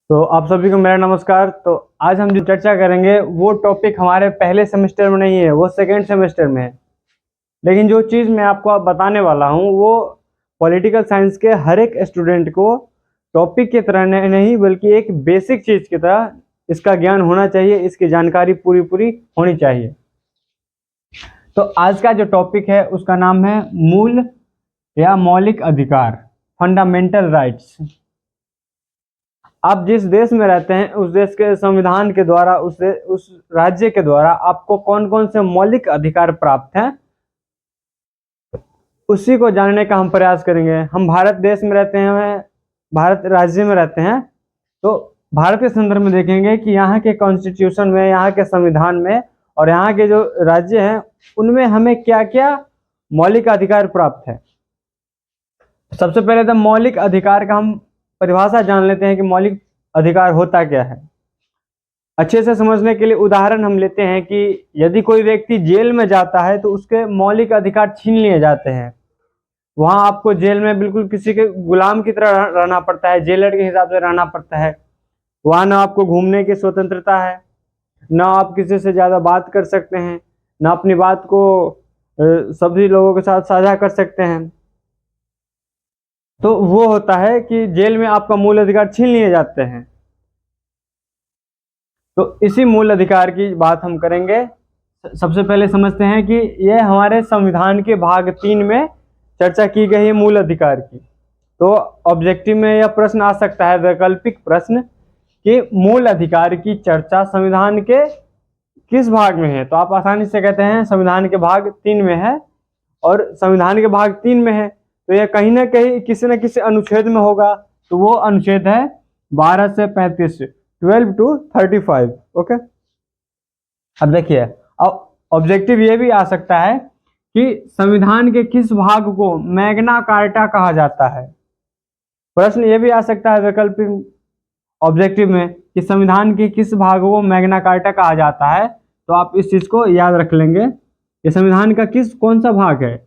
तो आप सभी को मेरा नमस्कार। तो आज हम जो चर्चा करेंगे वो टॉपिक हमारे पहले सेमेस्टर में नहीं है, वो सेकेंड सेमेस्टर में है। लेकिन जो चीज़ मैं आपको अब बताने वाला हूँ वो पॉलिटिकल साइंस के हर एक स्टूडेंट को टॉपिक की तरह नहीं बल्कि एक बेसिक चीज़ की तरह इसका ज्ञान होना चाहिए, इसकी जानकारी पूरी पूरी होनी चाहिए। तो आज का जो टॉपिक है उसका नाम है मूल या मौलिक अधिकार, फंडामेंटल राइट्स। आप जिस देश में रहते हैं उस देश के संविधान के द्वारा उस राज्य के द्वारा आपको कौन कौन से मौलिक अधिकार प्राप्त हैं, उसी को जानने का हम प्रयास करेंगे। हम भारत देश में रहते हैं, भारत राज्य में रहते हैं, तो भारत के संदर्भ में देखेंगे कि यहाँ के कॉन्स्टिट्यूशन में, यहाँ के संविधान में और यहाँ के जो राज्य हैं उनमें हमें क्या क्या मौलिक अधिकार प्राप्त है। सबसे पहले तो मौलिक अधिकार का हम परिभाषा जान लेते हैं कि मौलिक अधिकार होता क्या है। अच्छे से समझने के लिए उदाहरण हम लेते हैं कि यदि कोई व्यक्ति जेल में जाता है तो उसके मौलिक अधिकार छीन लिए जाते हैं। वहां आपको जेल में बिल्कुल किसी के गुलाम की तरह रहना पड़ता है, जेलर के हिसाब से रहना पड़ता है। वहां ना आपको घूमने की स्वतंत्रता है, ना आप किसी से ज्यादा बात कर सकते हैं, ना अपनी बात को सभी लोगों के साथ साझा कर सकते हैं। तो वो होता है कि जेल में आपका मूल अधिकार छीन लिए जाते हैं। तो इसी मूल अधिकार की बात हम करेंगे। सबसे पहले समझते हैं कि यह हमारे संविधान के भाग 3 में चर्चा की गई है मूल अधिकार की। तो ऑब्जेक्टिव में यह प्रश्न आ सकता है, वैकल्पिक प्रश्न, कि मूल अधिकार की चर्चा संविधान के किस भाग में है। तो आप आसानी से कहते हैं संविधान के भाग 3 में है, और संविधान के भाग 3 में है तो यह कहीं ना कहीं किसी न किसी अनुच्छेद में होगा। तो वो अनुच्छेद है 12 से 35, 12 to 35। ओके, अब देखिए, अब ऑब्जेक्टिव ये भी आ सकता है कि संविधान के किस भाग को मैग्ना कार्टा कहा जाता है। प्रश्न ये भी आ सकता है वैकल्पिक ऑब्जेक्टिव में कि संविधान के किस भाग को मैग्ना कार्टा कहा जाता है। तो आप इस चीज को याद रख लेंगे कि संविधान का कौन सा भाग है।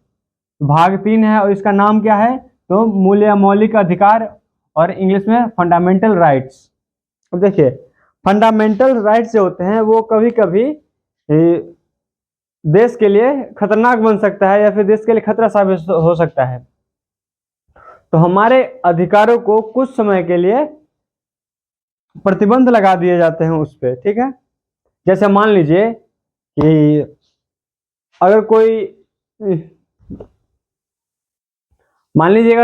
भाग 3 है और इसका नाम क्या है, तो मूल या मौलिक अधिकार, और इंग्लिश में फंडामेंटल राइट्स। अब देखिए, फंडामेंटल राइट्स जो होते हैं वो कभी कभी देश के लिए खतरनाक बन सकता है या फिर देश के लिए खतरा साबित हो सकता है। तो हमारे अधिकारों को कुछ समय के लिए प्रतिबंध लगा दिए जाते हैं उस पर, ठीक है। जैसे मान लीजिए कि अगर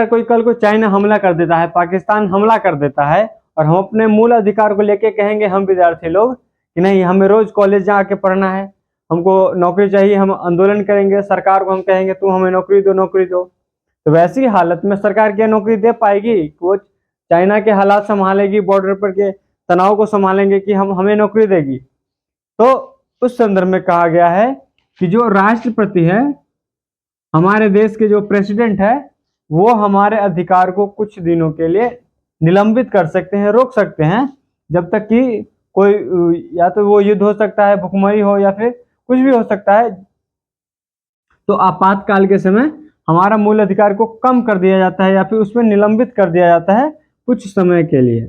कोई कल को चाइना हमला कर देता है, पाकिस्तान हमला कर देता है, और हम अपने मूल अधिकार को लेके कहेंगे, हम विद्यार्थी लोग, कि नहीं हमें रोज कॉलेज जाके पढ़ना है, हमको नौकरी चाहिए, हम आंदोलन करेंगे, सरकार को हम कहेंगे तुम हमें नौकरी दो, नौकरी दो। तो वैसी हालत में सरकार क्या नौकरी दे पाएगी? वो चाइना के हालात संभालेगी, बॉर्डर पर के तनाव को संभालेंगे कि हमें नौकरी देगी? तो उस संदर्भ में कहा गया है कि जो राष्ट्रपति है, हमारे देश के जो प्रेसिडेंट है, वो हमारे अधिकार को कुछ दिनों के लिए निलंबित कर सकते हैं, रोक सकते हैं, जब तक कि कोई, या तो वो युद्ध हो सकता है, भुखमरी हो, या फिर कुछ भी हो सकता है। तो आपातकाल के समय हमारा मूल अधिकार को कम कर दिया जाता है या फिर उसमें निलंबित कर दिया जाता है कुछ समय के लिए।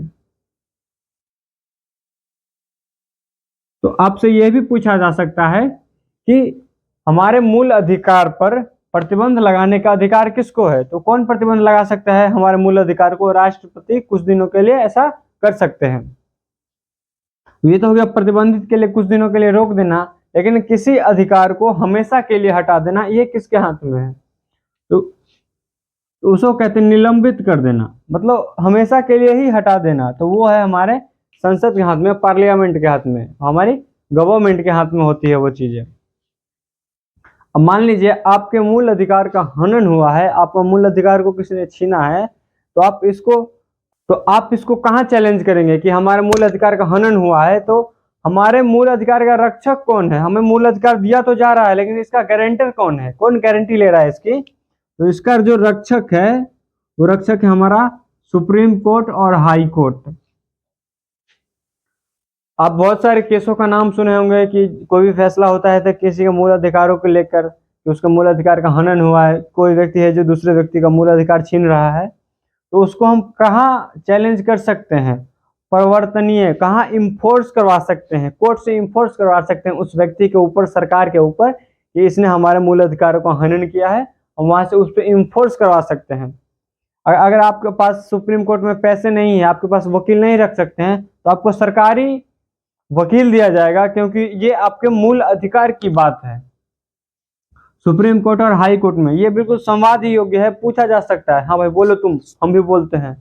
तो आपसे यह भी पूछा जा सकता है कि हमारे मूल अधिकार पर प्रतिबंध लगाने का अधिकार किसको है? तो कौन प्रतिबंध लगा सकता है हमारे मूल अधिकार को? राष्ट्रपति कुछ दिनों के लिए ऐसा कर सकते हैं। ये तो हो गया प्रतिबंधित के लिए, कुछ दिनों के लिए रोक देना। लेकिन किसी अधिकार को हमेशा के लिए हटा देना, ये किसके हाथ में है? तो उसको कहते हैं निलंबित कर देना, मतलब हमेशा के लिए ही हटा देना। तो वो है हमारे संसद के हाथ में, पार्लियामेंट के हाथ में, हमारी गवर्नमेंट के हाथ में होती है वो चीजें। अब मान लीजिए आपके मूल अधिकार का हनन हुआ है, आपका मूल अधिकार को किसी ने छीना है, तो आप इसको कहाँ चैलेंज करेंगे कि हमारे मूल अधिकार का हनन हुआ है? तो हमारे मूल अधिकार का रक्षक कौन है? हमें मूल अधिकार दिया तो जा रहा है, लेकिन इसका गारंटर कौन है? कौन गारंटी ले रहा है इसकी? तो इसका जो रक्षक है वो रक्षक है हमारा सुप्रीम कोर्ट और हाई कोर्ट। आप बहुत सारे केसों का नाम सुने होंगे कि कोई भी फैसला होता है तो किसी के मूल अधिकारों को लेकर कि उसका मूल अधिकार का हनन हुआ है, कोई व्यक्ति है जो दूसरे व्यक्ति का मूल अधिकार छीन रहा है, तो उसको हम कहाँ चैलेंज कर सकते हैं? परिवर्तनीय, कहाँ इंफोर्स करवा सकते हैं, कोर्ट से इंफोर्स करवा सकते हैं उस व्यक्ति के ऊपर, सरकार के ऊपर, कि इसने हमारे मूल अधिकारों को हनन किया है, और वहां से उस पर इंफोर्स करवा सकते हैं। अगर आपके पास सुप्रीम कोर्ट में पैसे नहीं है, आपके पास वकील नहीं रख सकते हैं, तो आपको सरकारी वकील दिया जाएगा, क्योंकि ये आपके मूल अधिकार की बात है। सुप्रीम कोर्ट और हाई कोर्ट में ये बिल्कुल संवाद योग्य है, पूछा जा सकता है, हाँ भाई बोलो तुम, हम भी बोलते हैं।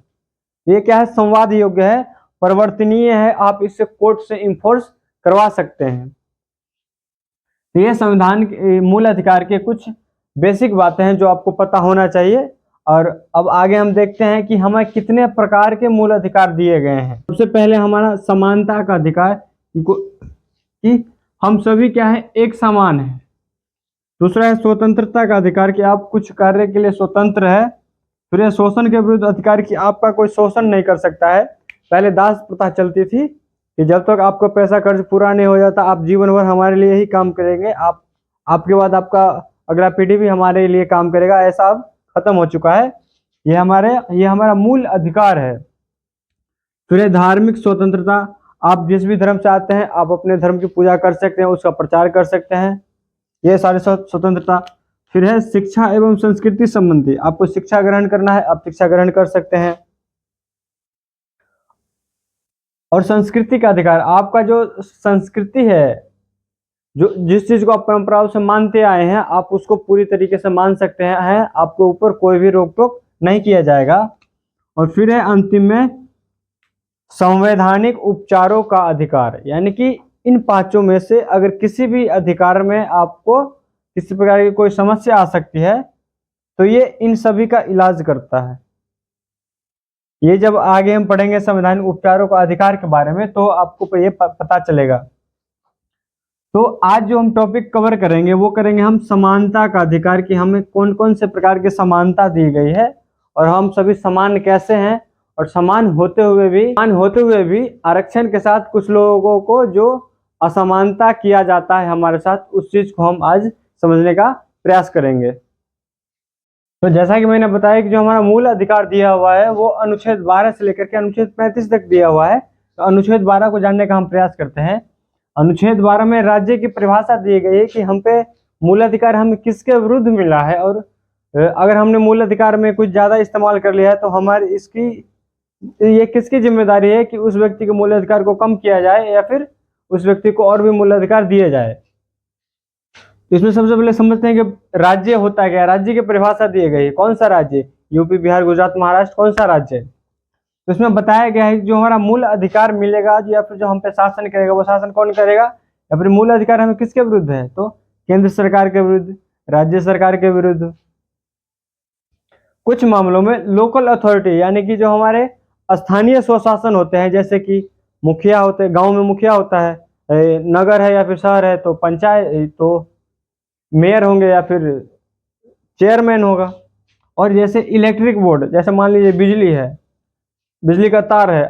ये क्या है, संवाद योग्य है, परिवर्तनीय है, आप इसे कोर्ट से इंफोर्स करवा सकते हैं। तो ये संविधान के मूल अधिकार के कुछ बेसिक बातें हैं जो आपको पता होना चाहिए। और अब आगे हम देखते हैं कि हमें कितने प्रकार के मूल अधिकार दिए गए हैं। सबसे पहले हमारा समानता का अधिकार, कि हम सभी क्या है, एक समान है। दूसरा है स्वतंत्रता का अधिकार, कि आप कुछ कार्य के लिए स्वतंत्र है। फिर है शोषण के विरुद्ध अधिकार, कि आपका कोई शोषण नहीं कर सकता है। पहले दास प्रथा चलती थी कि जब तक आपका पैसा कर्ज पूरा नहीं हो जाता, आप जीवन भर हमारे लिए ही काम करेंगे, आपके बाद आपका अगला पीढ़ी भी हमारे लिए काम करेगा, ऐसा अब खत्म हो चुका है। ये हमारा मूल अधिकार है। फिर है धार्मिक स्वतंत्रता, आप जिस भी धर्म से आते हैं, आप अपने धर्म की पूजा कर सकते हैं, उसका प्रचार कर सकते हैं, ये सारी स्वतंत्रता। फिर है शिक्षा एवं संस्कृति संबंधी, आपको शिक्षा ग्रहण करना है, आप शिक्षा ग्रहण कर सकते हैं। और संस्कृति का अधिकार, आपका जो संस्कृति है, जो जिस चीज को आप परंपराओं से मानते आए हैं, आप उसको पूरी तरीके से मान सकते हैं, आपके ऊपर कोई भी रोक टोक नहीं किया जाएगा। और फिर है अंतिम में संवैधानिक उपचारों का अधिकार, यानी कि इन पांचों में से अगर किसी भी अधिकार में आपको किसी प्रकार की कोई समस्या आ सकती है, तो ये इन सभी का इलाज करता है। ये जब आगे हम पढ़ेंगे संवैधानिक उपचारों का अधिकार के बारे में, तो आपको ये पता चलेगा। तो आज जो हम टॉपिक कवर करेंगे वो करेंगे हम समानता का अधिकार, कि हमें कौन कौन से प्रकार की समानता दी गई है, और हम सभी समान कैसे हैं, और समान होते हुए भी आरक्षण के साथ कुछ लोगों को जो असमानता किया जाता है हमारे साथ, उस चीज को हम आज समझने का प्रयास करेंगे। तो जैसा कि मैंने बताया कि जो हमारा मूल अधिकार दिया हुआ है वो अनुच्छेद 12 से लेकर के अनुच्छेद 35 तक दिया हुआ है। तो अनुच्छेद 12 को जानने का हम प्रयास करते हैं। अनुच्छेद 12 में राज्य की परिभाषा दी गई है कि हम पे मूल अधिकार हमें किसके विरुद्ध मिला है, और अगर हमने मूल अधिकार में कुछ ज्यादा इस्तेमाल कर लिया है तो हमारी ये किसकी जिम्मेदारी है कि उस व्यक्ति के मूल अधिकार को कम किया जाए, या फिर उस व्यक्ति को और भी मूल अधिकार दिए जाए। इसमें सबसे पहले समझते हैं कि राज्य होता क्या है। राज्य की परिभाषा दी गई है, कौन सा राज्य, यूपी, बिहार, गुजरात, महाराष्ट्र, कौन सा राज्य है। तो इसमें बताया गया है कि जो हमारा मूल अधिकार मिलेगा, या फिर जो हम पे शासन करेगा, वो शासन कौन करेगा, या फिर मूल अधिकार हमें किसके विरुद्ध है, तो केंद्र सरकार के विरुद्ध, राज्य सरकार के विरुद्ध। कुछ मामलों में लोकल अथॉरिटी, यानी कि जो हमारे स्थानीय स्वशासन होते हैं, जैसे कि मुखिया होते हैं, गाँव में मुखिया होता है, नगर है या फिर शहर है तो पंचायत, तो मेयर होंगे या फिर चेयरमैन होगा। और जैसे इलेक्ट्रिक बोर्ड, जैसे मान लीजिए बिजली है, बिजली का तार है,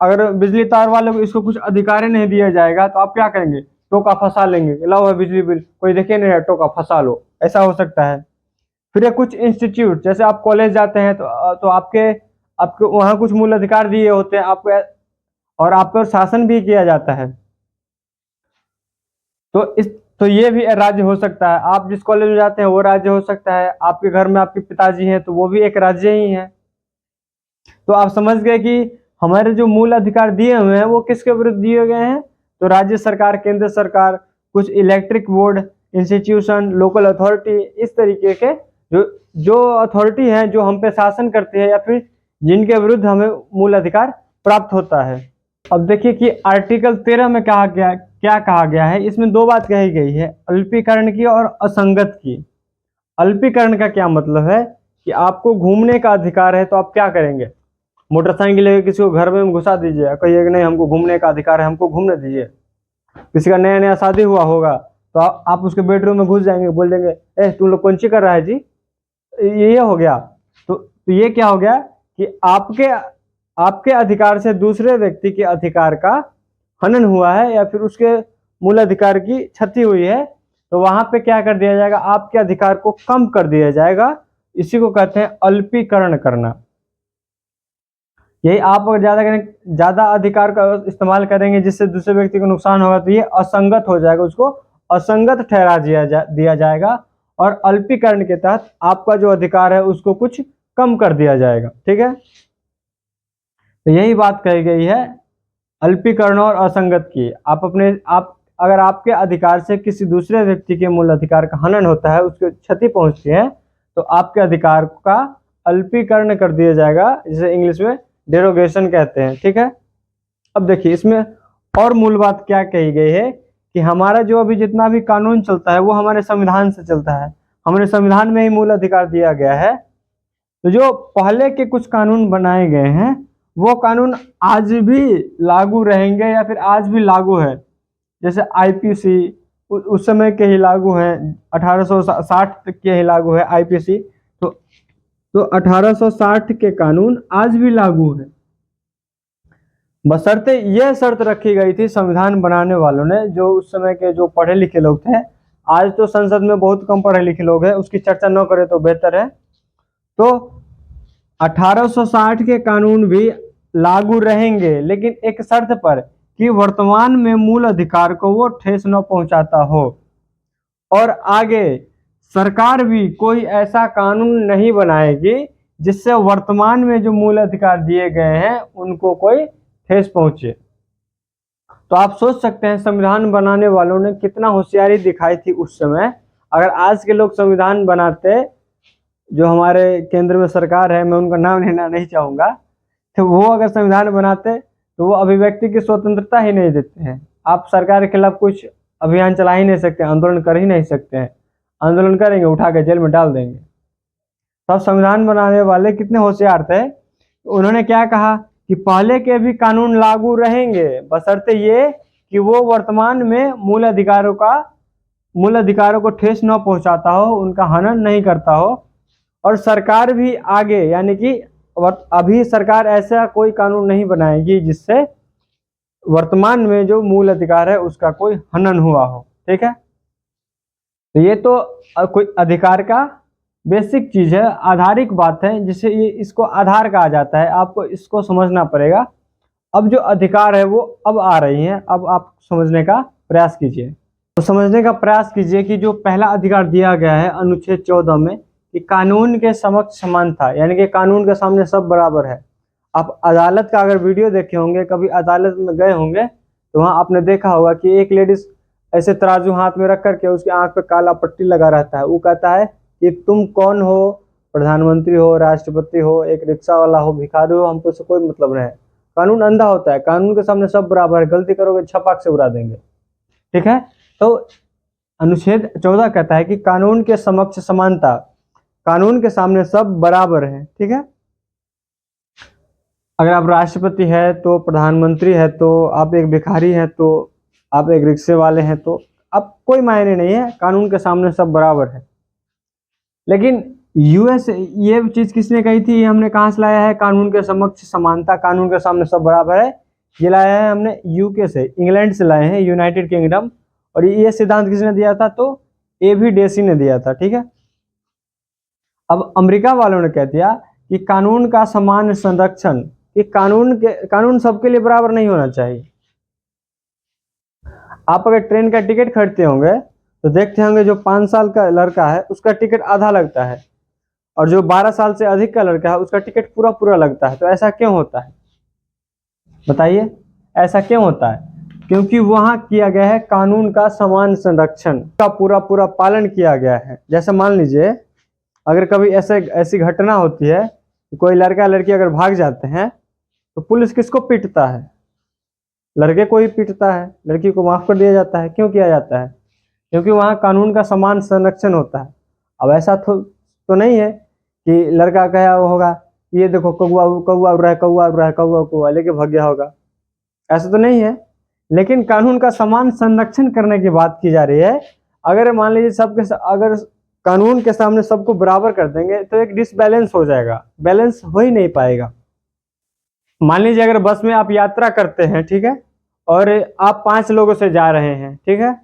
अगर बिजली तार वाले को इसको कुछ अधिकार नहीं दिया जाएगा तो आप क्या करेंगे, टोका फंसा लेंगे, लाओ है बिजली बिल, कोई देखे नहीं है, टोका फंसा लो, ऐसा हो सकता है। फिर कुछ इंस्टीट्यूट, जैसे आप कॉलेज जाते हैं तो आपके आपके वहाँ कुछ मूल अधिकार दिए होते हैं आपको, और आप पर शासन भी किया जाता है। तो ये भी राज्य हो सकता है। आप जिस कॉलेज में जाते हैं वो राज्य हो सकता है। आपके घर में आपके पिताजी हैं तो वो भी एक राज्य ही है। तो आप समझ गए कि हमारे जो मूल अधिकार दिए हुए हैं वो किसके विरुद्ध दिए गए हैं, तो राज्य सरकार, केंद्र सरकार, कुछ electric board, institution, local authority, इस तरीके के जो अथॉरिटी है जो हम पे शासन करती है, या फिर जिनके विरुद्ध हमें मूल अधिकार प्राप्त होता है। अब देखिए कि आर्टिकल 13 में क्या कहा गया है। इसमें दो बात कही गई है, अल्पीकरण की और असंगत की। अल्पीकरण का क्या मतलब है कि आपको घूमने का अधिकार है, तो आप क्या करेंगे, मोटरसाइकिल लेकर किसी को घर में घुसा दीजिए, कहिए कि नहीं हमको घूमने का अधिकार है, हमको घूमने दीजिए। किसी का नया नया शादी हुआ होगा तो आप उसके बेडरूम में घुस जाएंगे, बोल देंगे ए तुम लोग कौन सी कर रहा है जी, ये हो गया। तो ये क्या हो गया कि आपके अधिकार से दूसरे व्यक्ति के अधिकार का हनन हुआ है, या फिर उसके मूल अधिकार की क्षति हुई है, तो वहां पे क्या कर दिया जाएगा, आपके अधिकार को कम कर दिया जाएगा। इसी को कहते हैं अल्पीकरण करना। यही आप अगर ज़्यादा अधिकार का इस्तेमाल करेंगे जिससे दूसरे व्यक्ति को नुकसान होगा, तो ये असंगत हो जाएगा, उसको असंगत ठहरा दिया जाएगा, और अल्पीकरण के तहत आपका जो अधिकार है उसको कुछ कम कर दिया जाएगा। ठीक है, तो यही बात कही गई है अल्पीकरण और असंगत की। आप अगर आपके अधिकार से किसी दूसरे व्यक्ति के मूल अधिकार का हनन होता है, उसको क्षति पहुंचती है, तो आपके अधिकार का अल्पीकरण कर दिया जाएगा, जिसे इंग्लिश में डेरोगेशन कहते हैं। ठीक है, अब देखिए इसमें और मूल बात क्या कही गई है कि हमारा जो अभी जितना भी कानून चलता है वो हमारे संविधान से चलता है, हमारे संविधान में ही मूल अधिकार दिया गया है। तो जो पहले के कुछ कानून बनाए गए हैं वो कानून आज भी लागू रहेंगे या फिर आज भी लागू है। जैसे आईपीसी उस समय के ही लागू हैं, 1860 के ही लागू है आईपीसी। तो 1860 के कानून आज भी लागू है, बशर्ते यह शर्त रखी गई थी संविधान बनाने वालों ने, जो उस समय के जो पढ़े लिखे लोग थे। आज तो संसद में बहुत कम पढ़े लिखे लोग हैं, उसकी चर्चा न करें तो बेहतर है। तो 1860 के कानून भी लागू रहेंगे, लेकिन एक शर्त पर कि वर्तमान में मूल अधिकार को वो ठेस न पहुंचाता हो। और आगे सरकार भी कोई ऐसा कानून नहीं बनाएगी जिससे वर्तमान में जो मूल अधिकार दिए गए हैं उनको कोई ठेस पहुंचे। तो आप सोच सकते हैं संविधान बनाने वालों ने कितना होशियारी दिखाई थी उस समय। अगर आज के लोग संविधान बनाते, जो हमारे केंद्र में सरकार है, मैं उनका नाम लेना नहीं चाहूँगा, तो वो अगर संविधान बनाते तो वो अभिव्यक्ति की स्वतंत्रता ही नहीं देते हैं। आप सरकार के खिलाफ कुछ अभियान चला ही नहीं सकते, आंदोलन कर ही नहीं सकते हैं। आंदोलन करेंगे उठा के जेल में डाल देंगे। तब संविधान बनाने वाले कितने होशियार थे, उन्होंने क्या कहा कि पहले के भी कानून लागू रहेंगे, बशर्ते ये कि वो वर्तमान में मूल अधिकारों को ठेस न पहुंचाता हो, उनका हनन नहीं करता हो। और सरकार भी आगे, यानी कि अभी सरकार ऐसा कोई कानून नहीं बनाएगी जिससे वर्तमान में जो मूल अधिकार है उसका कोई हनन हुआ हो। ठीक है, तो ये तो कोई अधिकार का बेसिक चीज है, आधारिक बात है, जिसे ये इसको आधार कहा जाता है। आपको इसको समझना पड़ेगा। अब जो अधिकार है वो अब आ रही हैं, अब आप समझने का प्रयास कीजिए। तो समझने का प्रयास कीजिए कि जो पहला अधिकार दिया गया है अनुच्छेद 14 में कि कानून के समक्ष समानता, यानी कि कानून के सामने सब बराबर है। आप अदालत का अगर वीडियो देखे होंगे, कभी अदालत में गए होंगे, तो वहाँ आपने देखा होगा कि एक लेडीज ऐसे तराजू हाथ में रख करके उसकी आंख पे काला पट्टी लगा रहता है। वो कहता है कि तुम कौन हो, प्रधानमंत्री हो, राष्ट्रपति हो, एक रिक्शा वाला हो, भिखारी हो, हमको से कोई मतलब नहीं है। कानून अंधा होता है, कानून के सामने सब बराबर है, गलती करोगे छपाक से उड़ा देंगे। ठीक है, तो अनुच्छेद 14 कहता है कि कानून के समक्ष समानता, कानून के सामने सब बराबर है। ठीक है, अगर आप राष्ट्रपति है तो, प्रधानमंत्री है तो, आप एक भिखारी है तो, आप एक रिक्शे वाले हैं तो, अब कोई मायने नहीं है, कानून के सामने सब बराबर है। लेकिन यूएस, ये चीज किसने कही थी, हमने कहाँ से लाया है, कानून के समक्ष समानता, कानून के सामने सब बराबर है, ये लाया है हमने यूके से, इंग्लैंड से लाए हैं, यूनाइटेड किंगडम। और ये सिद्धांत किसने दिया था, तो एवी डेसी ने दिया था। ठीक है, अब अमेरिका वालों ने कह दिया कि कानून का समान संरक्षण, कि कानून सबके लिए बराबर नहीं होना चाहिए। आप अगर ट्रेन का टिकट खरीदते होंगे तो देखते होंगे जो 5 साल का लड़का है उसका टिकट आधा लगता है, और जो 12 साल से अधिक का लड़का है उसका टिकट पूरा पूरा लगता है। तो ऐसा क्यों होता है, बताइए, ऐसा क्यों होता है? क्योंकि वहां किया गया है कानून का समान संरक्षण का पूरा पूरा पालन किया गया है। जैसे मान लीजिए अगर कभी ऐसी घटना होती है कि कोई लड़का लड़की अगर भाग जाते हैं तो पुलिस किसको पीटता है, लड़के को ही पीटता है, लड़की को माफ कर दिया जाता है। क्यों किया जाता है? क्योंकि वहाँ कानून का समान संरक्षण होता है। अब ऐसा तो नहीं है कि लड़का कहा होगा ये देखो कौआ कौआ उड़ रहा है, कौआ उड़ रहा है, कौआ कौआ लेके भाग गया होगा, ऐसा तो नहीं है। लेकिन कानून का समान संरक्षण करने की बात की जा रही है। अगर मान लीजिए अगर कानून के सामने सबको बराबर कर देंगे तो एक डिसबैलेंस हो जाएगा, बैलेंस हो ही नहीं पाएगा। मान लीजिए अगर बस में आप यात्रा करते हैं, ठीक है, और आप 5 लोगों से जा रहे हैं, ठीक है,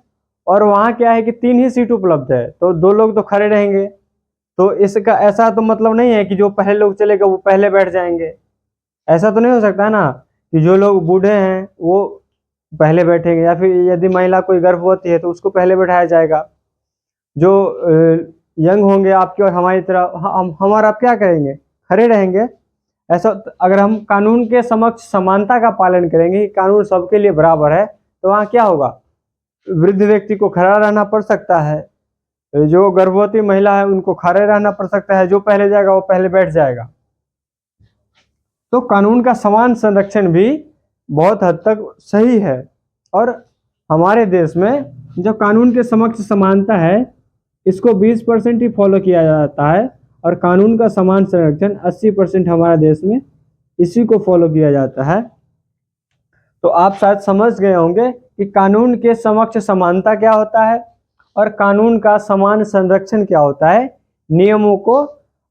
और वहाँ क्या है कि 3 ही सीट उपलब्ध है, तो 2 लोग तो खड़े रहेंगे। तो इसका ऐसा तो मतलब नहीं है कि जो पहले लोग चलेगा वो पहले बैठ जाएंगे। ऐसा तो नहीं हो सकता है ना कि जो लोग बूढ़े हैं वो पहले बैठेंगे, या फिर यदि महिला कोई गर्भवती है तो उसको पहले बैठाया जाएगा। जो यंग होंगे आपके और हमारी तरह हम और आप क्या करेंगे, खड़े रहेंगे। ऐसा अगर हम कानून के समक्ष समानता का पालन करेंगे, कानून सबके लिए बराबर है, तो वहाँ क्या होगा, वृद्ध व्यक्ति को खड़ा रहना पड़ सकता है, जो गर्भवती महिला है उनको खड़े रहना पड़ सकता है, जो पहले जाएगा वो पहले बैठ जाएगा। तो कानून का समान संरक्षण भी बहुत हद तक सही है। और हमारे देश में जो कानून के समक्ष समानता है इसको 20% ही फॉलो किया जाता है, और कानून का समान संरक्षण 80% हमारे देश में इसी को फॉलो किया जाता है। तो आप शायद समझ गए होंगे कि कानून के समक्ष समानता क्या होता है और कानून का समान संरक्षण क्या होता है, नियमों को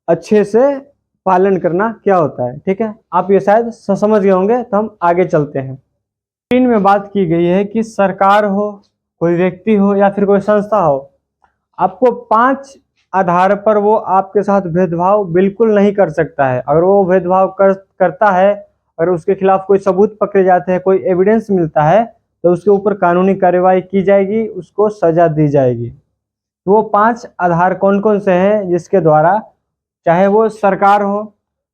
अच्छे से पालन करना क्या होता है। ठीक है, आप ये शायद समझ गए होंगे। तो हम आगे चलते हैं। तीन में बात की गई है कि सरकार हो, कोई व्यक्ति हो या फिर कोई संस्था हो, आपको 5 आधार पर वो आपके साथ भेदभाव बिल्कुल नहीं कर सकता है। अगर वो भेदभाव करता है, अगर उसके खिलाफ कोई सबूत पकड़े जाते हैं, कोई एविडेंस मिलता है, तो उसके ऊपर कानूनी कार्रवाई की जाएगी, उसको सजा दी जाएगी। तो वो 5 आधार कौन कौन से हैं जिसके द्वारा, चाहे वो सरकार हो,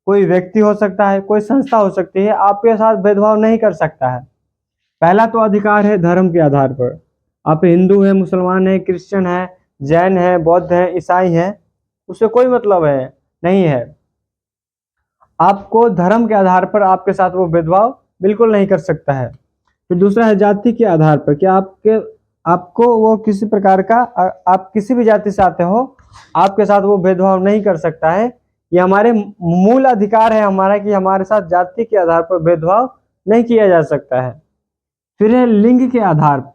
कोई व्यक्ति हो सकता है, कोई संस्था हो सकती है, आपके साथ भेदभाव नहीं कर सकता है। पहला तो अधिकार है धर्म के आधार पर। आप हिंदू हैं, मुसलमान हैं, क्रिश्चियन हैं, जैन हैं, बौद्ध हैं, ईसाई हैं, उससे कोई मतलब है नहीं है। आपको धर्म के आधार पर आपके साथ वो भेदभाव बिल्कुल नहीं कर सकता है। फिर दूसरा है जाति के आधार पर, कि आपको वो किसी प्रकार का, आप किसी भी जाति से आते हो, आपके साथ वो भेदभाव नहीं कर सकता है। ये हमारे मूल अधिकार है हमारा कि हमारे साथ जाति के आधार पर भेदभाव नहीं किया जा सकता है। फिर है लिंग के आधार पर।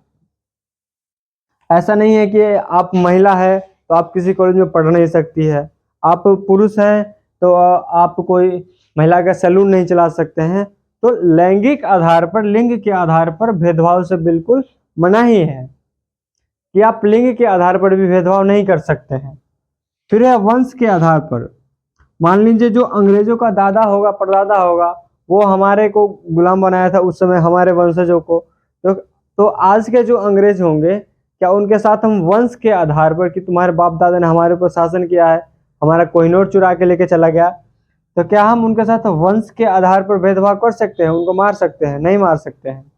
ऐसा नहीं है कि आप महिला है तो आप किसी कॉलेज में पढ़ नहीं सकती है, आप पुरुष हैं तो आप कोई महिला का सैलून नहीं चला सकते हैं। तो लैंगिक आधार पर, लिंग के आधार पर भेदभाव से बिल्कुल मना ही है कि आप लिंग के आधार पर भी भेदभाव नहीं कर सकते हैं। फिर है वंश के आधार पर। मान लीजिए जो अंग्रेजों का दादा होगा, परदादा होगा, वो हमारे को गुलाम बनाया था उस समय, हमारे वंशजों को। तो आज के जो अंग्रेज होंगे, क्या उनके साथ हम वंश के आधार पर, कि तुम्हारे बाप दादा ने हमारे ऊपर शासन किया है, हमारा कोहिनूर चुरा के लेके चला गया, तो क्या हम उनके साथ वंश के आधार पर भेदभाव कर सकते हैं, उनको मार सकते हैं? नहीं मार सकते हैं।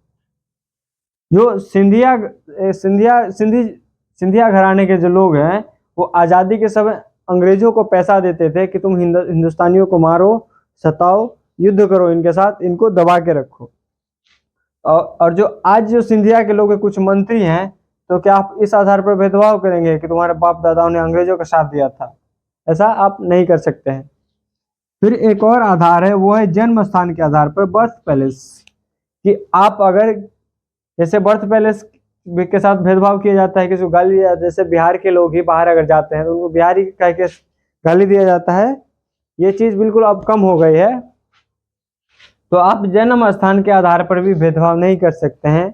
जो सिंधिया घराने के जो लोग हैं, वो आज़ादी के समय अंग्रेजों को पैसा देते थे कि तुम हिंदुस्तानियों को मारो, सताओ, युद्ध करो इनके साथ, इनको दबा के रखो। और जो आज जो सिंधिया के लोग कुछ मंत्री हैं, तो क्या आप इस आधार पर भेदभाव करेंगे कि तुम्हारे बाप दादाओं ने अंग्रेजों का साथ दिया था? ऐसा आप नहीं कर सकते हैं। फिर एक और आधार है, वो है जन्म स्थान के आधार पर, बर्थ पैलेस। कि आप अगर, जैसे बर्थ पैलेस के साथ भेदभाव किया जाता है, किसी को गाली दिया, जैसे बिहार के लोग ही बाहर अगर जाते हैं तो उनको बिहारी कह के गाली दिया जाता है, ये चीज़ बिल्कुल अब कम हो गई है। तो आप जन्म स्थान के आधार पर भी भेदभाव नहीं कर सकते हैं।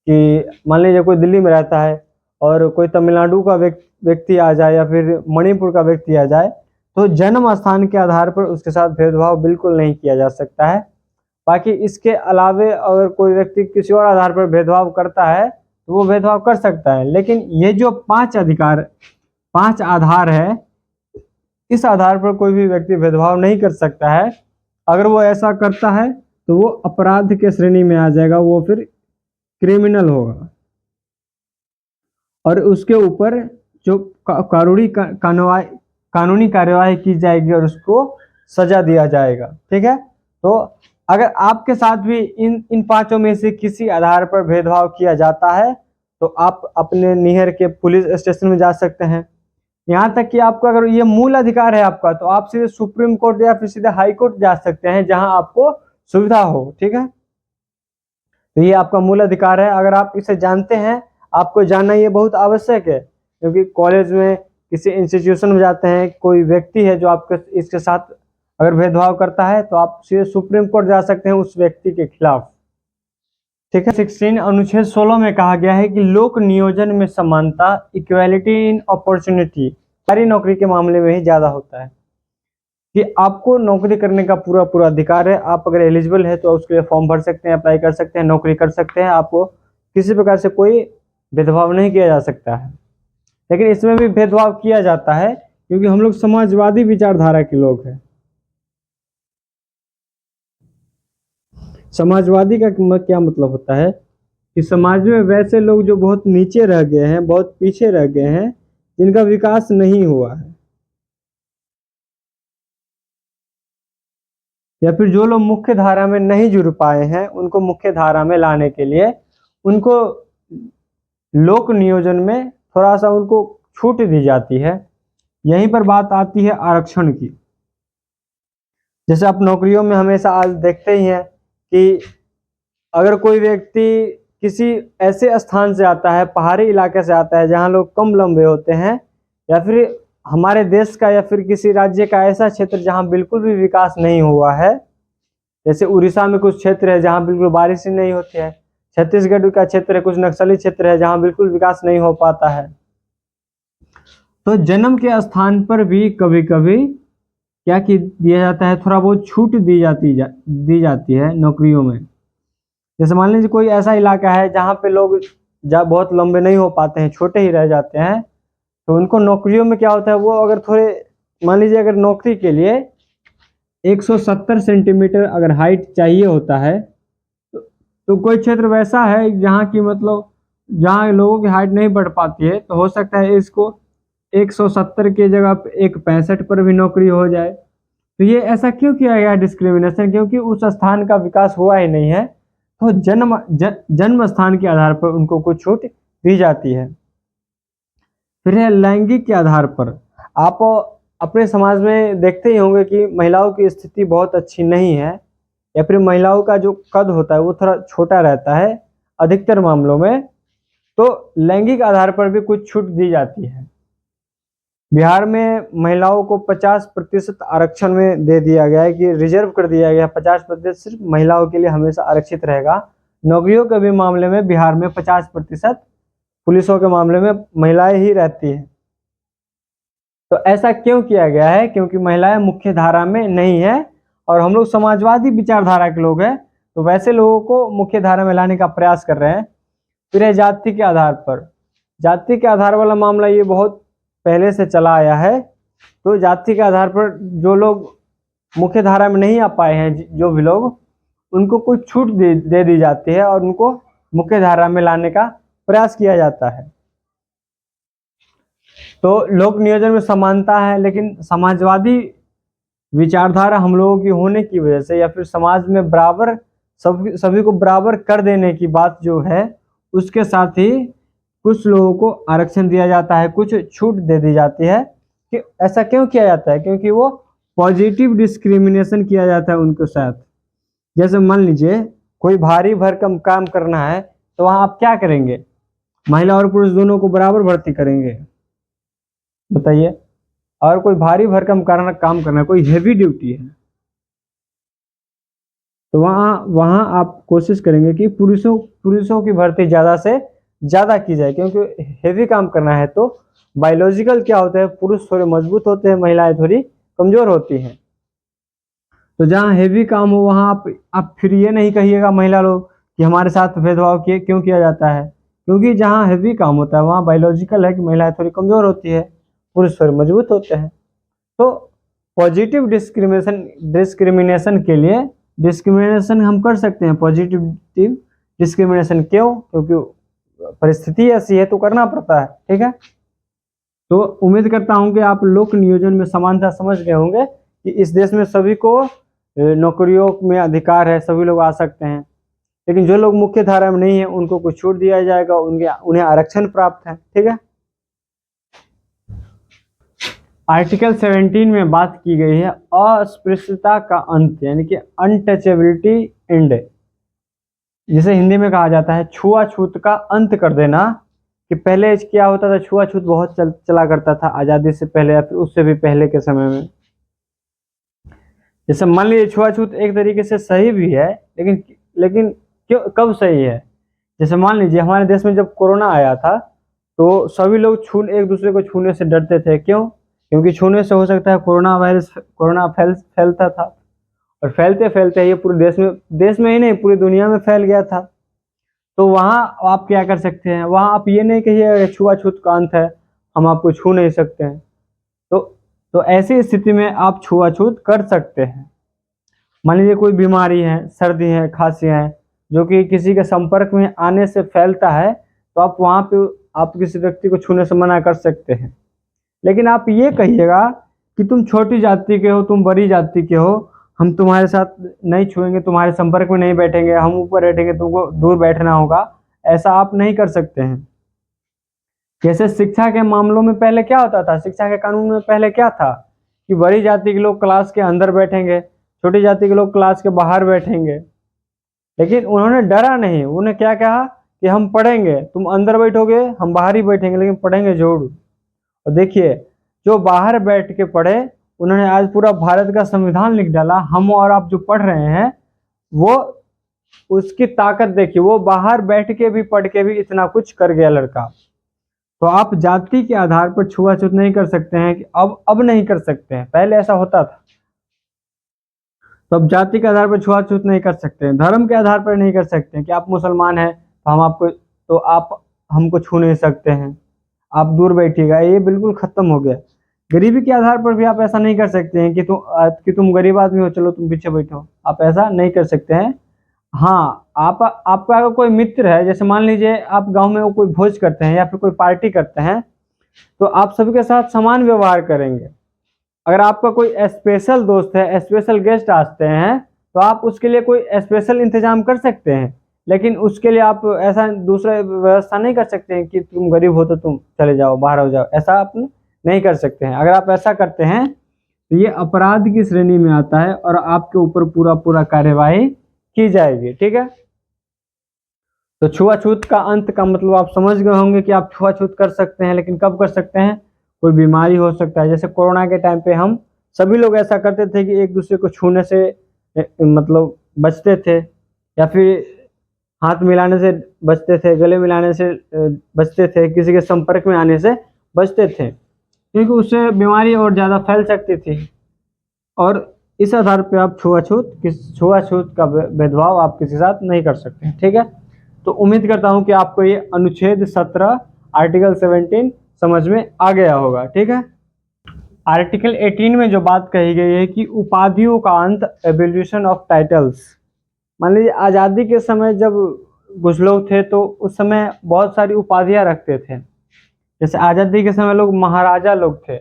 कि मान लीजिए कोई दिल्ली में रहता है और कोई तमिलनाडु का व्यक्ति आ जाए या फिर मणिपुर का व्यक्ति आ जाए, तो जन्म स्थान के आधार पर उसके साथ भेदभाव बिल्कुल नहीं किया जा सकता है। बाकी इसके अलावे अगर कोई व्यक्ति किसी और आधार पर भेदभाव करता है तो वो भेदभाव कर सकता है। लेकिन ये जो 5 आधार है, इस आधार पर कोई भी व्यक्ति भेदभाव नहीं कर सकता है। अगर वो ऐसा करता है तो वो अपराध के श्रेणी में आ जाएगा, वो फिर क्रिमिनल होगा, और उसके ऊपर जो कानूनी कार्यवाही की जाएगी और उसको सजा दिया जाएगा। ठीक है, तो अगर आपके साथ भी इन 5 में से किसी आधार पर भेदभाव किया जाता है तो आप अपने नियर के पुलिस स्टेशन में जा सकते हैं। यहाँ तक कि आपको अगर ये मूल अधिकार है आपका, तो आप सीधे सुप्रीम कोर्ट या फिर सीधे हाई कोर्ट जा सकते हैं, जहां आपको सुविधा हो। ठीक है, तो ये आपका मूल अधिकार है। अगर आप इसे जानते हैं, आपको जानना ये बहुत आवश्यक है, क्योंकि कॉलेज में, किसी इंस्टीट्यूशन में जाते हैं, कोई व्यक्ति है जो आपके इसके साथ अगर भेदभाव करता है, तो आप सीधे सुप्रीम कोर्ट जा सकते हैं उस व्यक्ति के खिलाफ। ठीक है, 16 अनुच्छेद 16 में कहा गया है कि लोक नियोजन में समानता, इक्वालिटी इन अपॉर्चुनिटी, सारी नौकरी के मामले में ही ज्यादा होता है। कि आपको नौकरी करने का पूरा पूरा अधिकार है। आप अगर एलिजिबल है तो उसके लिए फॉर्म भर सकते हैं, अप्लाई कर सकते हैं, नौकरी कर सकते हैं। आपको किसी प्रकार से कोई भेदभाव नहीं किया जा सकता है। लेकिन इसमें भी भेदभाव किया जाता है क्योंकि हम लोग समाजवादी विचारधारा के लोग हैं। समाजवादी का क्या मतलब होता है कि समाज में वैसे लोग जो बहुत नीचे रह गए हैं, बहुत पीछे रह गए हैं, जिनका विकास नहीं हुआ है, या फिर जो लोग मुख्य धारा में नहीं जुड़ पाए हैं, उनको मुख्य धारा में लाने के लिए उनको लोक नियोजन में थोड़ा सा उनको छूट दी जाती है। यहीं पर बात आती है आरक्षण की। जैसे आप नौकरियों में हमेशा आज देखते ही हैं कि अगर कोई व्यक्ति किसी ऐसे स्थान से आता है, पहाड़ी इलाके से आता है जहाँ लोग कम लंबे होते हैं, या फिर हमारे देश का या फिर किसी राज्य का ऐसा क्षेत्र जहाँ बिल्कुल भी विकास नहीं हुआ है, जैसे उड़ीसा में कुछ क्षेत्र है जहाँ बिल्कुल बारिश ही नहीं होती है, छत्तीसगढ़ का क्षेत्र है, कुछ नक्सली क्षेत्र है जहाँ बिल्कुल विकास नहीं हो पाता है। तो जन्म के स्थान पर भी कभी कभी क्या दिया जाता है, थोड़ा बहुत छूट दी जाती है नौकरियों में। जैसे मान लीजिए कोई ऐसा इलाका है जहाँ पे लोग बहुत लंबे नहीं हो पाते हैं, छोटे ही रह जाते हैं, तो उनको नौकरियों में क्या होता है, वो अगर थोड़े मान लीजिए अगर नौकरी के लिए 170 सेंटीमीटर अगर हाइट चाहिए होता है, तो कोई क्षेत्र वैसा है जहाँ की मतलब जहाँ लोगों की हाइट नहीं बढ़ पाती है, तो हो सकता है इसको 170 की जगह पे 165 पर भी नौकरी हो जाए। तो ये ऐसा क्यों किया गया डिस्क्रिमिनेशन? क्योंकि उस स्थान का विकास हुआ ही नहीं है, तो जन्म स्थान के आधार पर उनको कुछ छूट दी जाती है। फिर है लैंगिक के आधार पर। आप अपने समाज में देखते ही होंगे कि महिलाओं की स्थिति बहुत अच्छी नहीं है, या फिर महिलाओं का जो कद होता है वो थोड़ा छोटा रहता है अधिकतर मामलों में। तो लैंगिक आधार पर भी कुछ छूट दी जाती है। बिहार में महिलाओं को 50% आरक्षण में दे दिया गया है कि रिजर्व कर दिया गया है, 50% सिर्फ महिलाओं के लिए हमेशा आरक्षित रहेगा। नौकरियों के भी मामले में बिहार में 50%, पुलिसों के मामले में महिलाएं ही रहती है। तो ऐसा क्यों किया गया है? क्योंकि महिलाएं मुख्य धारा में नहीं है और हम लोग समाजवादी विचारधारा के लोग हैं, तो वैसे लोगों को मुख्य धारा में लाने का प्रयास कर रहे हैं। फिर है जाति के आधार पर। जाति के आधार वाला मामला ये बहुत पहले से चला आया है। तो जाति के आधार पर जो लोग मुख्य धारा में नहीं आ पाए हैं, जो भी लोग, उनको कुछ छूट दे दी जाती है और उनको मुख्य धारा में लाने का प्रयास किया जाता है। तो लोक नियोजन में समानता है, लेकिन समाजवादी विचारधारा हम लोगों की होने की वजह से, या फिर समाज में बराबर सभी को बराबर कर देने की बात जो है, उसके साथ ही कुछ लोगों को आरक्षण दिया जाता है, कुछ छूट दे दी जाती है। कि ऐसा क्यों किया जाता है? क्योंकि वो पॉजिटिव डिस्क्रिमिनेशन किया जाता है उनके साथ। जैसे मान लीजिए कोई भारी भरकम काम करना है, तो वहां आप क्या करेंगे? महिला और पुरुष दोनों को बराबर भर्ती करेंगे, बताइए। और कोई भारी भरकम काम करना है, कोई हेवी ड्यूटी है, तो वहां आप कोशिश करेंगे कि पुरुषों की भर्ती ज़्यादा से ज़्यादा की जाए, क्योंकि हेवी काम करना है। तो बायोलॉजिकल क्या होता है, पुरुष थोड़े मजबूत होते हैं, महिलाएं थोड़ी कमजोर होती हैं। तो जहाँ हेवी काम हो वहाँ आप फिर ये नहीं कहिएगा महिला लोग कि हमारे साथ भेदभाव क्यों किया जाता है, क्योंकि जहाँ हेवी काम होता है वहाँ बायोलॉजिकल है कि महिलाएं थोड़ी कमजोर होती है, पुरुष थोड़े मजबूत होते हैं। तो पॉजिटिव डिस्क्रिमिनेशन के लिए डिस्क्रिमिनेशन हम कर सकते हैं। पॉजिटिव डिस्क्रिमिनेशन क्यों? क्योंकि परिस्थिति ऐसी है तो करना पड़ता है, ठीक है। तो उम्मीद करता हूं कि आप लोक नियोजन में समानता समझ गए होंगे कि इस देश में सभी को नौकरियों में अधिकार है, सभी लोग आ सकते हैं। लेकिन जो लोग मुख्य धारा में नहीं है उनको कुछ छूट दिया जाएगा, उन्हें आरक्षण प्राप्त है, ठीक है। आर्टिकल 17 में बात की गई है अस्पृश्यता का अंत, यानी कि अनटचेबिलिटी एंड, जिसे हिंदी में कहा जाता है छुआछूत का अंत कर देना। कि पहले क्या होता था, छुआछूत बहुत चला करता था आज़ादी से पहले या फिर उससे भी पहले के समय में। जैसे मान लीजिए छुआछूत एक तरीके से सही भी है, लेकिन क्यों, कब सही है? जैसे मान लीजिए हमारे देश में जब कोरोना आया था तो सभी लोग एक दूसरे को छूने से डरते थे। क्यों? क्योंकि छूने से हो सकता है कोरोना फैलता था, और फैलते फैलते ये पूरे देश में ही नहीं पूरी दुनिया में फैल गया था। तो वहाँ आप क्या कर सकते हैं, वहाँ आप ये नहीं कहिए छुआछूत का अंत है, हम आपको छू नहीं सकते हैं। तो तो ऐसी स्थिति में आप छुआछूत कर सकते हैं। मान लीजिए कोई बीमारी है, सर्दी है, खांसी है, जो कि किसी के संपर्क में आने से फैलता है, तो आप वहाँ पे आप किसी व्यक्ति को छूने से मना कर सकते हैं। लेकिन आप ये कहिएगा कि तुम छोटी जाति के हो, तुम बड़ी जाति के हो, हम तुम्हारे साथ नहीं छुएंगे, तुम्हारे संपर्क में नहीं बैठेंगे, हम ऊपर बैठेंगे, तुमको दूर बैठना होगा, ऐसा आप नहीं कर सकते हैं। जैसे शिक्षा के मामलों में पहले क्या होता था, शिक्षा के कानून में पहले क्या था कि बड़ी जाति के लोग क्लास के अंदर बैठेंगे, छोटी जाति के लोग क्लास के बाहर बैठेंगे। लेकिन उन्होंने डरा नहीं, उन्हें क्या कहा कि हम पढ़ेंगे, तुम अंदर बैठोगे, हम बाहर ही बैठेंगे, लेकिन पढ़ेंगे जरूर। और देखिए, जो बाहर बैठ के पढ़े, उन्होंने आज पूरा भारत का संविधान लिख डाला। हम और आप जो पढ़ रहे हैं, वो उसकी ताकत देखिए, वो बाहर बैठ के भी पढ़ के भी इतना कुछ कर गया लड़का। तो आप जाति के आधार पर छुआछूत नहीं कर सकते हैं कि अब नहीं कर सकते हैं, पहले ऐसा होता था। तो अब जाति के आधार पर छुआछूत नहीं कर सकते हैं, धर्म के आधार पर नहीं कर सकते हैं कि आप मुसलमान हैं तो आप हमको छू नहीं सकते हैं, आप दूर बैठिएगा, ये बिल्कुल खत्म हो गया। गरीबी के आधार पर भी आप ऐसा नहीं कर सकते हैं कि तुम गरीब आदमी हो, चलो तुम पीछे बैठो, आप ऐसा नहीं कर सकते हैं। हाँ, आपका अगर कोई मित्र है, जैसे मान लीजिए आप गांव में वो कोई भोज करते हैं या फिर कोई पार्टी करते हैं, तो आप सभी के साथ समान व्यवहार करेंगे। अगर आपका कोई स्पेशल दोस्त है, स्पेशल गेस्ट आते हैं, तो आप उसके लिए कोई स्पेशल इंतजाम कर सकते हैं। लेकिन उसके लिए आप ऐसा दूसरा व्यवस्था नहीं कर सकते हैं कि तुम गरीब हो तो तुम चले जाओ, बाहर हो जाओ, ऐसा आप नहीं कर सकते हैं। अगर आप ऐसा करते हैं तो ये अपराध की श्रेणी में आता है और आपके ऊपर पूरा कार्यवाही की जाएगी। ठीक है, तो छुआछूत का अंत का मतलब आप समझ गए होंगे कि आप छुआछूत कर सकते हैं, लेकिन कब कर सकते हैं, कोई बीमारी हो सकता है। जैसे कोरोना के टाइम पे हम सभी लोग ऐसा करते थे कि एक दूसरे को छूने से मतलब बचते थे, या फिर हाथ मिलाने से बचते थे, गले मिलाने से बचते थे, किसी के संपर्क में आने से बचते थे, क्योंकि उससे बीमारी और ज़्यादा फैल सकती थी। और इस आधार पे आप छुआछूत का भेदभाव आप किसी के साथ नहीं कर सकते। ठीक है, तो उम्मीद करता हूं कि आपको ये अनुच्छेद 17 आर्टिकल 17 समझ में आ गया होगा। ठीक है, आर्टिकल 18 में जो बात कही गई है कि उपाधियों का अंत, एबोल्यूशन ऑफ टाइटल्स। मान लीजिए आज़ादी के समय जब कुछ लोग थे तो उस समय बहुत सारी उपाधियां रखते थे। जैसे आज़ादी के समय लोग महाराजा लोग थे।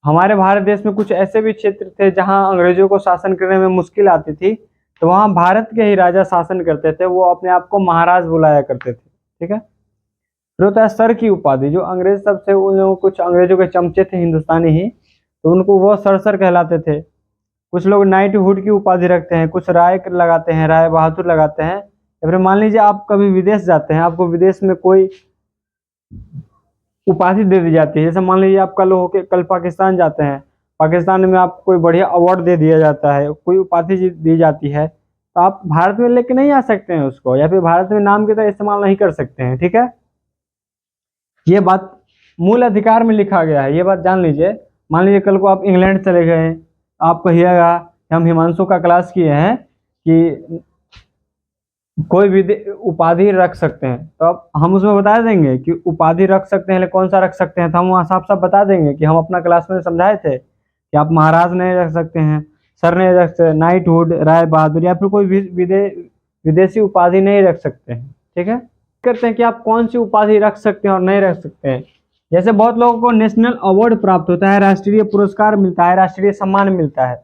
हमारे भारत देश में कुछ ऐसे भी क्षेत्र थे जहां अंग्रेजों को शासन करने में मुश्किल आती थी, तो वहां भारत के ही राजा शासन करते थे, वो अपने आप को महाराज बुलाया करते थे। ठीक है, फिर होता है सर की उपाधि। जो अंग्रेज सब थे, उन लोगों कुछ अंग्रेजों के चमचे थे हिंदुस्तानी ही, तो उनको वो सर कहलाते थे। कुछ लोग नाइटहुड की उपाधि रखते हैं, कुछ राय लगाते हैं, राय बहादुर लगाते हैं। या फिर मान लीजिए आप कभी विदेश जाते हैं, आपको विदेश में कोई उपाधि दे दी जाती है। जैसे मान लीजिए आप कल पाकिस्तान जाते हैं, पाकिस्तान में आपको कोई बढ़िया अवार्ड दे दिया जाता है, कोई उपाधि दी जाती है, तो आप भारत में लेके नहीं आ सकते हैं उसको, या फिर भारत में नाम की तरह इस्तेमाल नहीं कर सकते हैं। ठीक है, ये बात मूल अधिकार में लिखा गया है, ये बात जान लीजिए। मान लीजिए कल को आप इंग्लैंड चले गए, आप कहिएगा हम हिमांशु का क्लास किए हैं कि कोई भी उपाधि रख सकते हैं, तो अब हम उसमें बता देंगे कि उपाधि रख सकते हैं, लेकिन कौन सा रख सकते हैं, तो हम वहाँ साफ साफ बता देंगे कि हम अपना क्लास में समझाए थे कि आप महाराज नहीं रख सकते हैं, सर नहीं रख सकते, नाइटहुड, राय बहादुर, या फिर कोई विदेशी उपाधि नहीं रख सकते हैं। ठीक है, करते हैं कि आप कौन सी उपाधि रख सकते हैं और नहीं रख सकते हैं। जैसे बहुत लोगों को नेशनल अवार्ड प्राप्त होता है, राष्ट्रीय पुरस्कार मिलता है, राष्ट्रीय सम्मान मिलता है।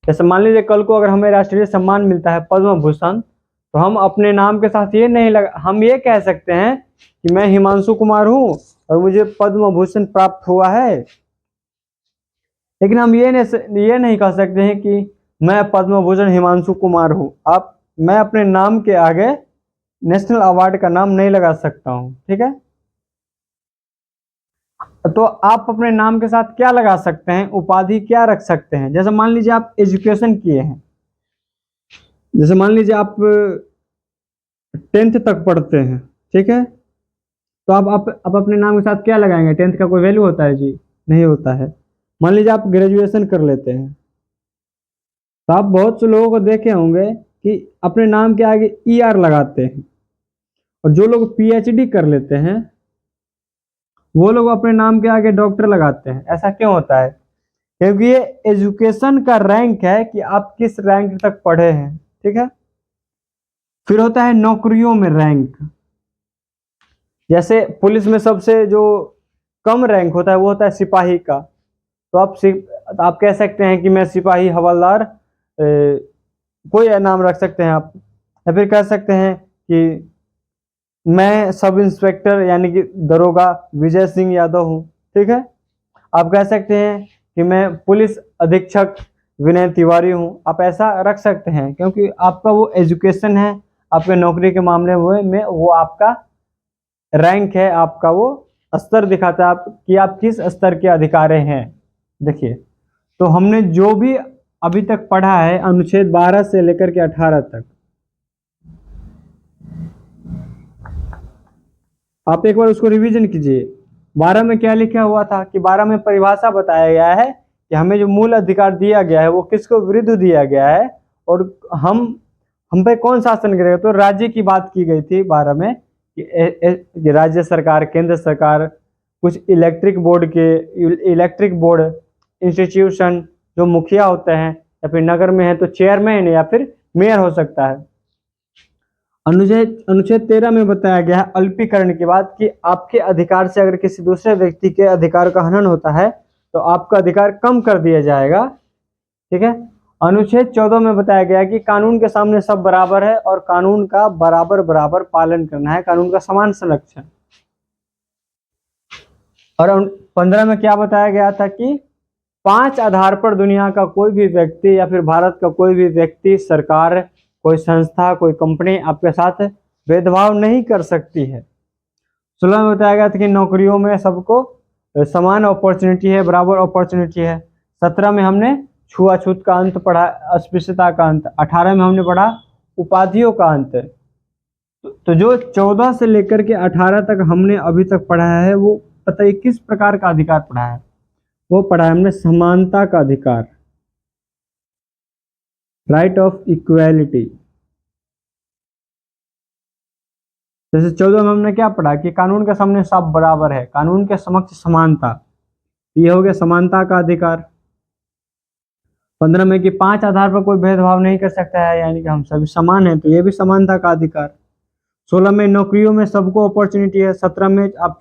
जैसे मान लीजिए कल को अगर हमें राष्ट्रीय सम्मान मिलता है पद्म भूषण, तो हम अपने नाम के साथ ये नहीं हम ये कह सकते हैं कि मैं हिमांशु कुमार हूँ और मुझे पद्म भूषण प्राप्त हुआ है। लेकिन हम ये नहीं कह सकते हैं कि मैं पद्म भूषण हिमांशु कुमार हूँ। मैं अपने नाम के आगे नेशनल अवार्ड का नाम नहीं लगा सकता हूँ। ठीक है, तो आप अपने नाम के साथ क्या लगा सकते हैं, उपाधि क्या रख सकते हैं। जैसे मान लीजिए आप एजुकेशन किए हैं, जैसे मान लीजिए आप 10th तक पढ़ते हैं। ठीक है, तो आप अपने नाम के साथ क्या लगाएंगे, 10th का कोई वैल्यू होता है जी, नहीं होता है। मान लीजिए आप ग्रेजुएशन कर लेते हैं, तो आप बहुत से लोगों को देखे होंगे कि अपने नाम के आगे ER लगाते हैं, और जो लोग PhD कर लेते हैं वो लोग अपने नाम के आगे डॉक्टर लगाते हैं। ऐसा क्यों होता है? क्योंकि ये एजुकेशन का रैंक है कि आप किस रैंक तक पढ़े हैं, ठीक है। फिर होता है नौकरियों में रैंक। जैसे पुलिस में सबसे जो कम रैंक होता है वो होता है सिपाही का। तो आप कह सकते हैं कि मैं सिपाही, हवलदार, कोई नाम रख सकते हैं आप, या फिर कह सकते हैं कि मैं सब इंस्पेक्टर यानी कि दरोगा विजय सिंह यादव हूँ, ठीक है। आप कह सकते हैं कि मैं पुलिस अधीक्षक विनय तिवारी हूँ, आप ऐसा रख सकते हैं, क्योंकि आपका वो एजुकेशन है, आपके नौकरी के मामले में वो आपका रैंक है, आपका वो स्तर दिखाता है आप कि आप किस स्तर के अधिकारी हैं। देखिए, तो हमने जो भी अभी तक पढ़ा है अनुच्छेद 12 से लेकर के 18 तक, आप एक बार उसको रिवीजन कीजिए। 12 में क्या लिखा हुआ था कि 12 में परिभाषा बताया गया है कि हमें जो मूल अधिकार दिया गया है वो किसको विरुद्ध दिया गया है, और हम पे कौन शासन करेगा। तो राज्य की बात की गई थी 12 में कि राज्य सरकार, केंद्र सरकार, कुछ इलेक्ट्रिक बोर्ड इंस्टीट्यूशन, जो मुखिया होते हैं, या फिर नगर में है तो चेयरमैन या फिर मेयर हो सकता है। अनुच्छेद 13 में बताया गया है अल्पीकरण की बात कि आपके अधिकार से अगर किसी दूसरे व्यक्ति के अधिकार का हनन होता है तो आपका अधिकार कम कर दिया जाएगा, ठीक है। अनुच्छेद 14 में बताया गया कि कानून के सामने सब बराबर है और कानून का बराबर बराबर पालन करना है, कानून का समान संरक्षण। और 15 में क्या बताया गया था कि 5 आधार पर दुनिया का कोई भी व्यक्ति या फिर भारत का कोई भी व्यक्ति, सरकार, कोई संस्था, कोई कंपनी आपके साथ भेदभाव नहीं कर सकती है। 16 में बताया गया था कि नौकरियों में सबको समान अपॉर्चुनिटी है, बराबर अपॉर्चुनिटी है। 17 में हमने छुआछूत का अंत पढ़ा, अस्पृश्यता का अंत। 18 में हमने पढ़ा उपाधियों का अंत। तो जो 14 से लेकर के 18 तक हमने अभी तक पढ़ा है वो पता है किस प्रकार का अधिकार पढ़ा है? वो पढ़ा है हमने समानता का अधिकार, राइट ऑफ इक्वालिटी। जैसे 14 में हमने क्या पढ़ा कि कानून के सामने सब बराबर है, कानून के समक्ष समानता, ये हो गया समानता का अधिकार। 15 में कि 5 आधार पर कोई भेदभाव नहीं कर सकता है, यानी कि हम सभी समान हैं, तो ये भी समानता का अधिकार। 16 में नौकरियों में सबको अपॉर्चुनिटी है। 17 में आप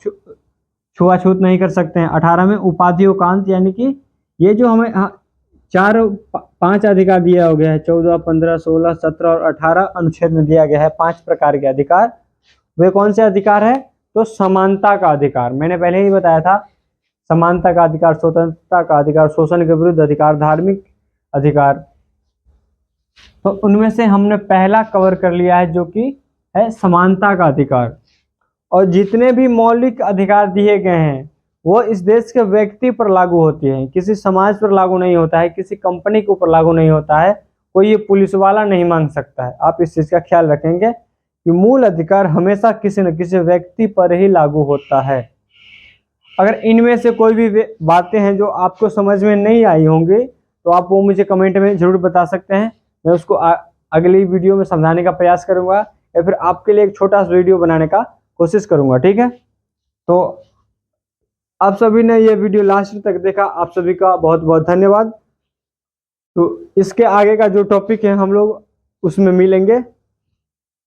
छुआछूत नहीं कर सकते हैं। 18 में उपाधियों का अंत, यानी कि ये जो हमें 5 अधिकार दिया हो गया है, 14, 15, 16, 17 और 18 अनुच्छेद में दिया गया है 5 प्रकार के अधिकार। वे कौन से अधिकार है? तो समानता का अधिकार, मैंने पहले ही बताया था, समानता का अधिकार, स्वतंत्रता का अधिकार, शोषण के विरुद्ध अधिकार, धार्मिक अधिकार। तो उनमें से हमने पहला कवर कर लिया है जो कि है समानता का अधिकार। और जितने भी मौलिक अधिकार दिए गए हैं वो इस देश के व्यक्ति पर लागू होती हैं, किसी समाज पर लागू नहीं होता है, किसी कंपनी के ऊपर लागू नहीं होता है, कोई ये पुलिस वाला नहीं मांग सकता है। आप इस चीज का ख्याल रखेंगे कि मूल अधिकार हमेशा किसी न किसी व्यक्ति पर ही लागू होता है। अगर इनमें से कोई भी बातें हैं जो आपको समझ में नहीं आई होंगी तो आप वो मुझे कमेंट में जरूर बता सकते हैं, मैं उसको अगली वीडियो में समझाने का प्रयास करूंगा, या फिर आपके लिए एक छोटा सा वीडियो बनाने का कोशिश करूंगा, ठीक है। तो आप सभी ने ये वीडियो लास्ट तक देखा, आप सभी का बहुत बहुत धन्यवाद। तो इसके आगे का जो टॉपिक है हम लोग उसमें मिलेंगे।